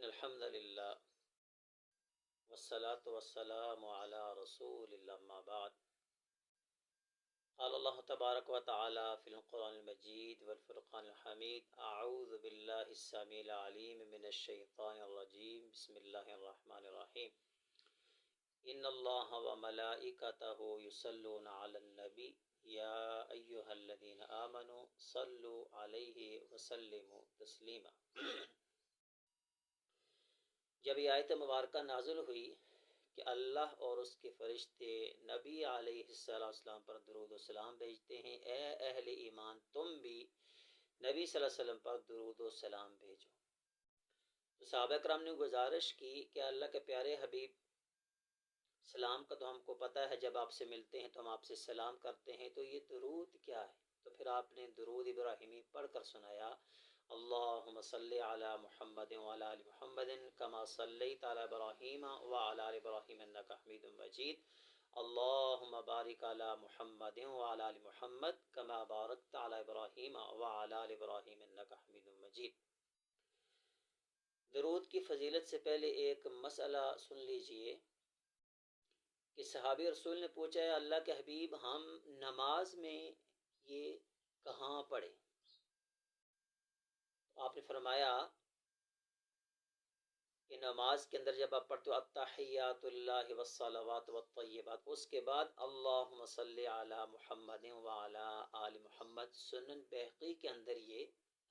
إن الحمد لله والصلاة والسلام على رسول الله أما بعد قال الله تبارك وتعالى في القرآن المجيد والفرقان الحميد أعوذ بالله السميع العليم من الشيطان الرجيم بسم الله الرحمن الرحيم إن الله وملائكته يصلون على النبي يا أيها الذين آمنوا صلوا عليه وسلموا تسليما جب یہ آیت مبارکہ نازل ہوئی کہ اللہ اور اس کے فرشتے نبی علیہ السلام پر درود و سلام بھیجتے ہیں، اے اہل ایمان تم بھی نبی صلی اللہ علیہ وسلم پر درود و سلام بھیجو، تو صحابہ کرام نے گزارش کی کہ اللہ کے پیارے حبیب سلام کا تو ہم کو پتہ ہے، جب آپ سے ملتے ہیں تو ہم آپ سے سلام کرتے ہیں، تو یہ درود کیا ہے؟ تو پھر آپ نے درود ابراہیمی پڑھ کر سنایا، اللہم صلی علی محمد وعلی آل محمد کما صلیت علی ابراہیم وعلی آل ابراہیم انک حمید مجید، اللہم بارک علی محمد وعلی آل محمد کما بارکت علی ابراہیم وعلی آل ابراہیم انک حمید مجید۔ درود کی فضیلت سے پہلے ایک مسئلہ سن لیجئے کہ صحابی رسول نے پوچھا ہے اللہ کے حبیب ہم نماز میں یہ کہاں پڑھیں؟ آپ نے فرمایا کہ نماز کے اندر جب آپ پڑھتے ہو التحیات اللہ والصلوات والطیبات، اس کے بعد اللہم صلی علی محمد وعلی آل محمد، سنن بہقی کے اندر یہ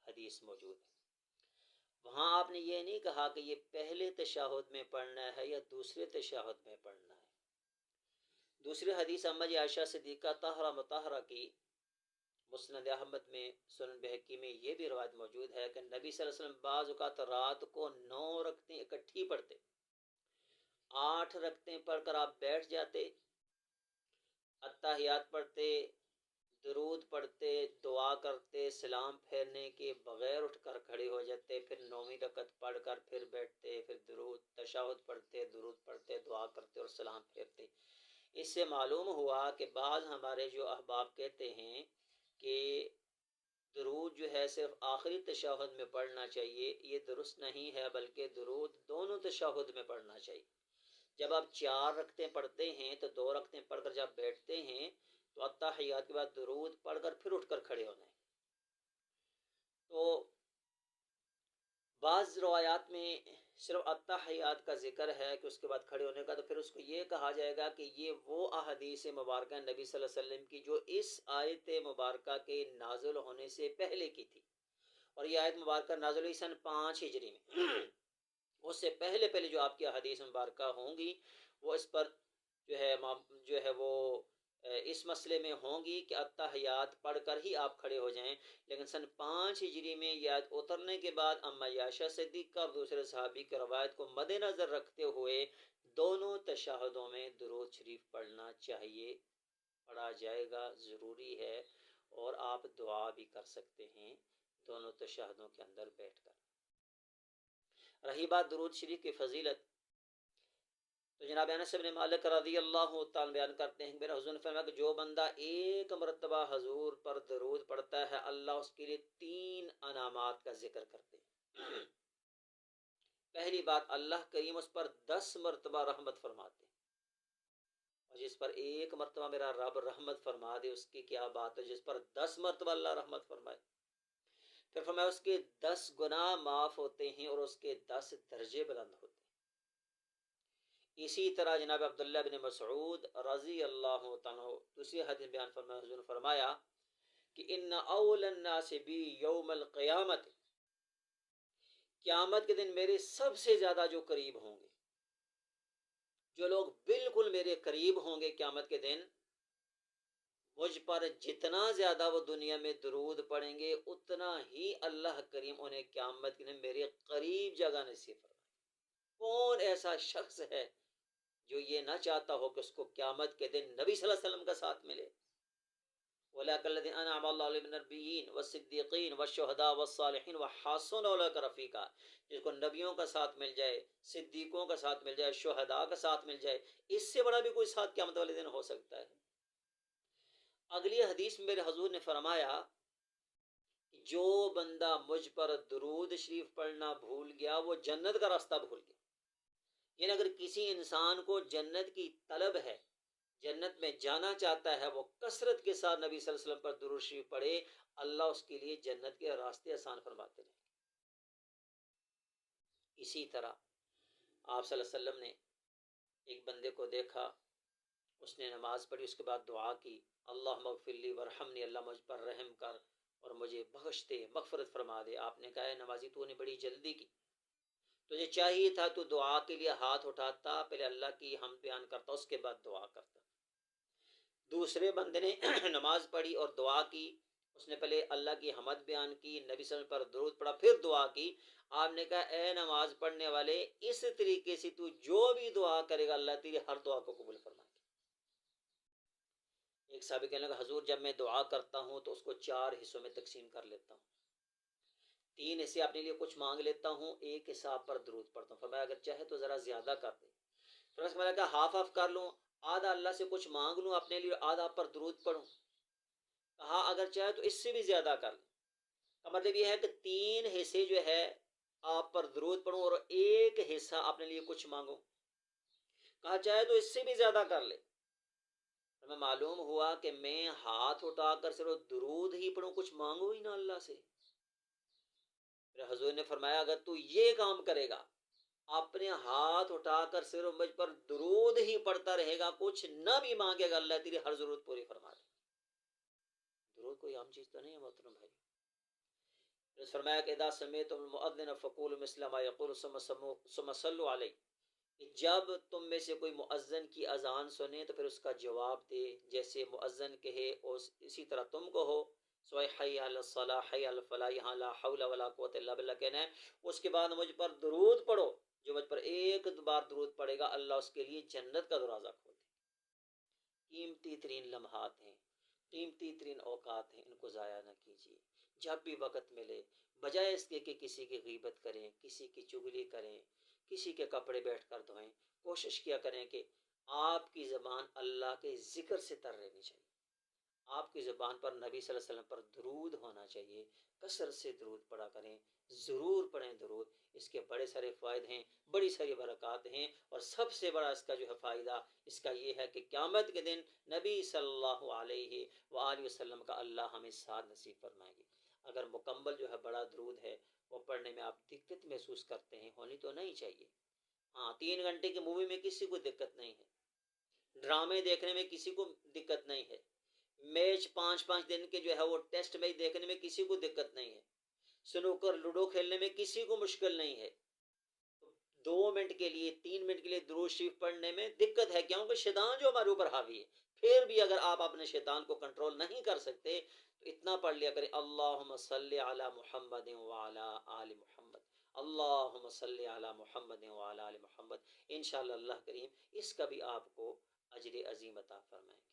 حدیث موجود ہے۔ وہاں آپ نے یہ نہیں کہا کہ یہ پہلے تشہد میں پڑھنا ہے یا دوسرے تشہد میں پڑھنا ہے۔ دوسری حدیث امّا عائشہ صدیقہ طاہرہ مطہرہ کی مسند احمد میں، سنن بہقی میں یہ بھی روایت موجود ہے کہ نبی صلی اللہ علیہ وسلم بعض اوقات رات کو 9 رکعتیں اکٹھی پڑھتے، 8 رکعتیں پڑھ کر آپ بیٹھ جاتے، اتحیات پڑھتے، درود پڑھتے، دعا کرتے، سلام پھیرنے کے بغیر اٹھ کر کھڑے ہو جاتے، پھر 9ویں رکعت پڑھ کر پھر بیٹھتے، پھر درود تشہد پڑھتے، درود پڑھتے، دعا کرتے اور سلام پھیرتے۔ اس سے معلوم ہوا کہ بعض ہمارے جو احباب کہتے ہیں کہ درود جو ہے صرف آخری تشہد میں پڑھنا چاہیے، یہ درست نہیں ہے، بلکہ درود دونوں تشہد میں پڑھنا چاہیے۔ جب آپ 4 رکعتیں پڑھتے ہیں تو 2 رکعتیں پڑھ کر جب بیٹھتے ہیں تو التحیات کے بعد درود پڑھ کر پھر اٹھ کر کھڑے ہونا ہے۔ تو بعض روایات میں صرف التحیات کا ذکر ہے کہ اس کے بعد کھڑے ہونے کا، تو پھر اس کو یہ کہا جائے گا کہ یہ وہ احادیث مبارکہ نبی صلی اللہ علیہ وسلم کی جو اس آیت مبارکہ کے نازل ہونے سے پہلے کی تھی، اور یہ آیت مبارکہ نازل ہوئی سن 5 ہجری میں۔ اس سے پہلے جو آپ کی احادیث مبارکہ ہوں گی وہ اس پر جو ہے وہ اس مسئلے میں ہوں گی کہ التحیات پڑھ کر ہی آپ کھڑے ہو جائیں، لیکن سن 5 ہجری میں یہ آیت اترنے کے بعد امّا عائشہ صدیقہ اور دوسرے صحابی کی روایت کو مد نظر رکھتے ہوئے دونوں تشہدوں میں درود شریف پڑھنا چاہیے، پڑھا جائے گا، ضروری ہے، اور آپ دعا بھی کر سکتے ہیں دونوں تشہدوں کے اندر بیٹھ کر۔ رہی بات درود شریف کی فضیلت، تو جناب انس بن مالک رضی اللہ تعالیٰ بیان کرتے ہیں میرے حضور نے فرمایا کہ جو بندہ ایک مرتبہ حضور پر درود پڑھتا ہے اللہ اس کے لیے 3 انعامات کا ذکر کرتے ہیں۔ پہلی بات، اللہ کریم اس پر 10 مرتبہ رحمت فرماتے ہیں، اور جس پر ایک مرتبہ میرا رب رحمت فرما دے اس کی کیا بات ہے، جس پر 10 مرتبہ اللہ رحمت فرمائے۔ پھر فرمایا اس کے 10 گناہ معاف ہوتے ہیں اور اس کے 10 درجے بلند ہوتے ہیں۔ اسی طرح جناب عبداللہ بن مسعود رضی اللہ عنہ دوسری حدیث بیان فرمایا، حضور نے فرمایا کہ ان اول الناس بی یوم القیامت، قیامت کے دن میرے سب سے زیادہ جو قریب ہوں گے، جو لوگ بالکل میرے قریب ہوں گے قیامت کے دن، مجھ پر جتنا زیادہ وہ دنیا میں درود پڑھیں گے اتنا ہی اللہ کریم انہیں قیامت کے دن میرے قریب جگہ نصیب فرمائے۔ کون ایسا شخص ہے جو یہ نہ چاہتا ہو کہ اس کو قیامت کے دن نبی صلی اللہ علیہ وسلم کا ساتھ ملے؟ اولئک الذین انعم اللہ علیہم من النبیین والصدیقین والشہداء والصالحین وحسن اولئک رفیقا، جس کو نبیوں کا ساتھ مل جائے، صدیقوں کا ساتھ مل جائے، شہداء کا ساتھ مل جائے، اس سے بڑا بھی کوئی ساتھ قیامت والے دن ہو سکتا ہے؟ اگلی حدیث میں میرے حضور نے فرمایا جو بندہ مجھ پر درود شریف پڑھنا بھول گیا وہ جنت کا راستہ بھول گیا. یعنی اگر کسی انسان کو جنت کی طلب ہے، جنت میں جانا چاہتا ہے، وہ کثرت کے ساتھ نبی صلی اللہ علیہ وسلم پر درود شریف پڑھے، اللہ اس کے لیے جنت کے راستے آسان فرماتے ہیں. اسی طرح آپ صلی اللہ علیہ وسلم نے ایک بندے کو دیکھا، اس نے نماز پڑھی، اس کے بعد دعا کی، اللہم اغفر لی ورحمنی، اللہ مجھ پر رحم کر اور مجھے بخش دے، مغفرت فرما دے. آپ نے کہا ہے نمازی تو نے بڑی جلدی کی، تجھے چاہیے تھا تو دعا کے لیے ہاتھ اٹھاتا، پہلے اللہ کی حمد بیان کرتا، اس کے بعد دعا کرتا. دوسرے بندے نے نماز پڑھی اور دعا کی، اس نے پہلے اللہ کی حمد بیان کی، نبی صلی اللہ علیہ وسلم پر درود پڑھا، پھر دعا کی. آپ نے کہا اے نماز پڑھنے والے، اس طریقے سے تو جو بھی دعا کرے گا اللہ تیری ہر دعا کو قبول فرمائے گا. ایک صحابی کہنے لگا حضور جب میں دعا کرتا ہوں تو اس کو 4 حصوں میں تقسیم کر لیتا ہوں، 3 حصے اپنے لیے کچھ مانگ لیتا ہوں، ایک حصہ آپ پر درود پڑھتا ہوں. فرمایا اگر چاہے تو ذرا زیادہ کر دے. پھر اس میں کہا ہاف آف کر لوں، آدھا اللہ سے کچھ مانگ لوں اپنے لیے، آدھا آپ پر درود پڑھوں. کہا اگر چاہے تو اس سے بھی زیادہ کر لیں. کا مطلب یہ ہے کہ 3 حصے جو ہے آپ پر درود پڑھوں اور ایک حصہ اپنے لیے کچھ مانگوں. کہا چاہے تو اس سے بھی زیادہ کر لے. ہمیں معلوم ہوا کہ میں ہاتھ اٹھا کر صرف درود ہی پڑھوں، کچھ مانگو ہی نہ اللہ سے. پھر حضور نے فرمایا اگر تو یہ کام کرے گا، اپنے ہاتھ اٹھا کر صرف مجھ پر درود ہی پڑھتا رہے گا، کچھ نہ بھی مانگے گا، اللہ تیری ہر ضرورت پوری فرما دے. درود کوئی عام چیز تو نہیں ہے محترم بھائی. فرمایا کہ اذا سمعتم المؤذن فقولوا مثل ما يقول ثم صلوا علیہ، جب تم میں سے کوئی مؤذن کی اذان سنے تو پھر اس کا جواب دے، جیسے مؤذن کہے اسی طرح تم کہو. سوائے حی علی الصلاح حی علی الفلاح، یہاں لا حول ولا قوت الا باللہ کہنا ہے. اس کے بعد مجھ پر درود پڑھو، جو مجھ پر ایک بار درود پڑھے گا اللہ اس کے لیے جنت کا دروازہ کھول دے. قیمتی ترین لمحات ہیں، قیمتی ترین اوقات ہیں، ان کو ضائع نہ کیجیے. جب بھی وقت ملے، بجائے اس کے کہ کسی کی غیبت کریں، کسی کی چغلی کریں، کسی کے کپڑے بیٹھ کر دھوئیں، کوشش کیا کریں کہ آپ کی زبان اللہ کے ذکر سے تر رہنی چاہیے. آپ کی زبان پر نبی صلی اللہ علیہ وسلم پر درود ہونا چاہیے. کثرت سے درود پڑھا کریں، ضرور پڑھیں درود. اس کے بڑے سارے فائدے ہیں، بڑی ساری برکات ہیں، اور سب سے بڑا اس کا جو ہے فائدہ اس کا یہ ہے کہ قیامت کے دن نبی صلی اللہ علیہ وآلہ وسلم کا اللہ ہمیں ساتھ نصیب فرمائے گی. اگر مکمل جو ہے بڑا درود ہے وہ پڑھنے میں آپ دقت محسوس کرتے ہیں، ہونی تو نہیں چاہیے. ہاں 3 گھنٹے کی مووی میں کسی کو دقت نہیں ہے، ڈرامے دیکھنے میں کسی کو دقت نہیں ہے، میچ 5 دن کے جو ہے وہ ٹیسٹ میچ دیکھنے میں کسی کو دقت نہیں ہے، سنوکر لوڈو کھیلنے میں کسی کو مشکل نہیں ہے. 2 منٹ کے لیے 3 منٹ کے لیے درود شریف پڑھنے میں دقت ہے، کیونکہ شیطان جو ہمارے اوپر حاوی ہے. پھر بھی اگر آپ اپنے شیطان کو کنٹرول نہیں کر سکتے تو اتنا پڑھ لیا کریں اللہم صلی علی محمد وعلی آل محمد، اللہم صلی علی محمد وعلی آل محمد. انشاءاللہ اللہ کریم اس کا بھی آپ کو اجر عظیم عطا فرمائیں گے.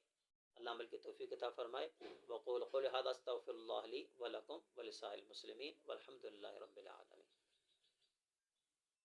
اللہ عمل کی توفیق عطا فرمائے. وقول قول هذا استغفر اللہ لی ولکم ولسائر المسلمین والحمد للہ رب العالمین.